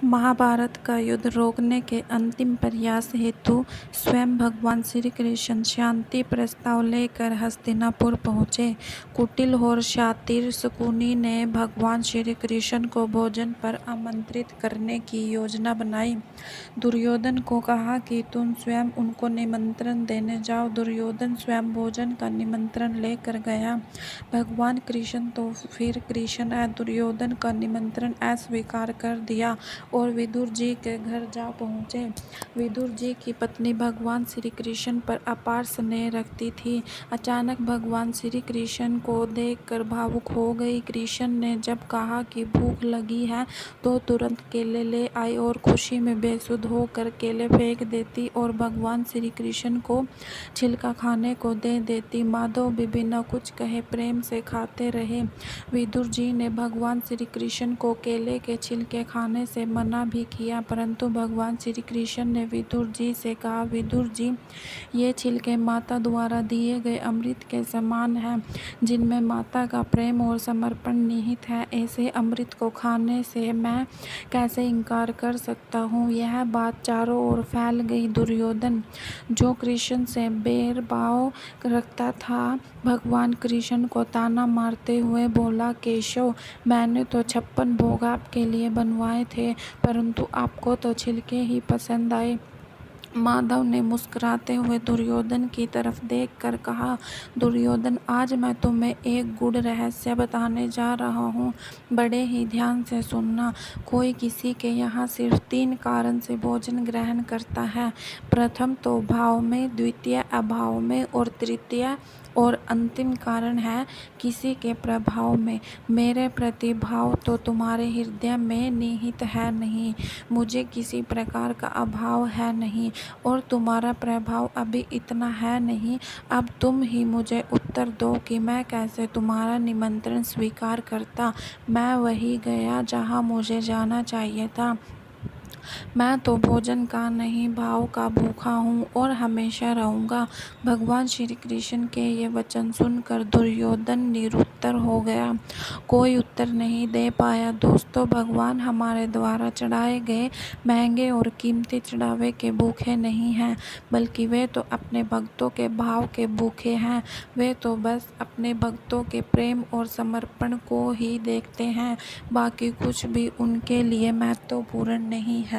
महाभारत का युद्ध रोकने के अंतिम प्रयास हेतु स्वयं भगवान श्री कृष्ण शांति प्रस्ताव लेकर हस्तिनापुर पहुँचे। कुटिल और शातिर शकुनी ने भगवान श्री कृष्ण को भोजन पर आमंत्रित करने की योजना बनाई। दुर्योधन को कहा कि तुम स्वयं उनको निमंत्रण देने जाओ। दुर्योधन स्वयं भोजन का निमंत्रण लेकर गया। भगवान कृष्ण तो फिर कृष्ण दुर्योधन का निमंत्रण अस्वीकार कर दिया और विदुर जी के घर जा पहुँचे। विदुर जी की पत्नी भगवान श्री कृष्ण पर अपार स्नेह रखती थी। अचानक भगवान श्री कृष्ण को देखकर भावुक हो गई। कृष्ण ने जब कहा कि भूख लगी है तो तुरंत केले ले आई और खुशी में बेसुध होकर केले फेंक देती और भगवान श्री कृष्ण को छिलका खाने को दे देती। माधव भी बिना कुछ कहे प्रेम से खाते रहे। विदुर जी ने भगवान श्री कृष्ण को केले के छिलके खाने से मना भी किया, परंतु भगवान श्री कृष्ण ने विदुर जी से कहा, विदुर जी, ये छिलके माता द्वारा दिए गए अमृत के समान हैं, जिनमें माता का प्रेम और समर्पण निहित है। ऐसे अमृत को खाने से मैं कैसे इनकार कर सकता हूँ। यह बात चारों ओर फैल गई। दुर्योधन, जो कृष्ण से बैर भाव रखता था, भगवान कृष्ण को ताना मारते हुए बोला, केशव, मैंने तो 56 भोग आपके लिए बनवाए थे, परंतु आपको तो छिलके ही पसंद आए। माधव ने मुस्कुराते हुए दुर्योधन की तरफ देखकर कहा, दुर्योधन, आज मैं तुम्हें एक गूढ़ रहस्य बताने जा रहा हूँ। बड़े ही ध्यान से सुनना। कोई किसी के यहाँ सिर्फ 3 कारण से भोजन ग्रहण करता है। प्रथम तो भाव में, द्वितीय अभाव में और तृतीय और अंतिम कारण है किसी के प्रभाव में। मेरे प्रति भाव तो तुम्हारे हृदय में निहित है नहीं। मुझे किसी प्रकार का अभाव है नहीं और तुम्हारा प्रभाव अभी इतना है नहीं। अब तुम ही मुझे उत्तर दो कि मैं कैसे तुम्हारा निमंत्रण स्वीकार करता। मैं वहीं गया जहाँ मुझे जाना चाहिए था। मैं तो भोजन का नहीं, भाव का भूखा हूँ और हमेशा रहूँगा। भगवान श्री कृष्ण के ये वचन सुनकर दुर्योधन निरुत्तर हो गया। कोई उत्तर नहीं दे पाया। दोस्तों, भगवान हमारे द्वारा चढ़ाए गए महंगे और कीमती चढ़ावे के भूखे नहीं हैं, बल्कि वे तो अपने भक्तों के भाव के भूखे हैं। वे तो बस अपने भक्तों के प्रेम और समर्पण को ही देखते हैं। बाकी कुछ भी उनके लिए महत्वपूर्ण नहीं है।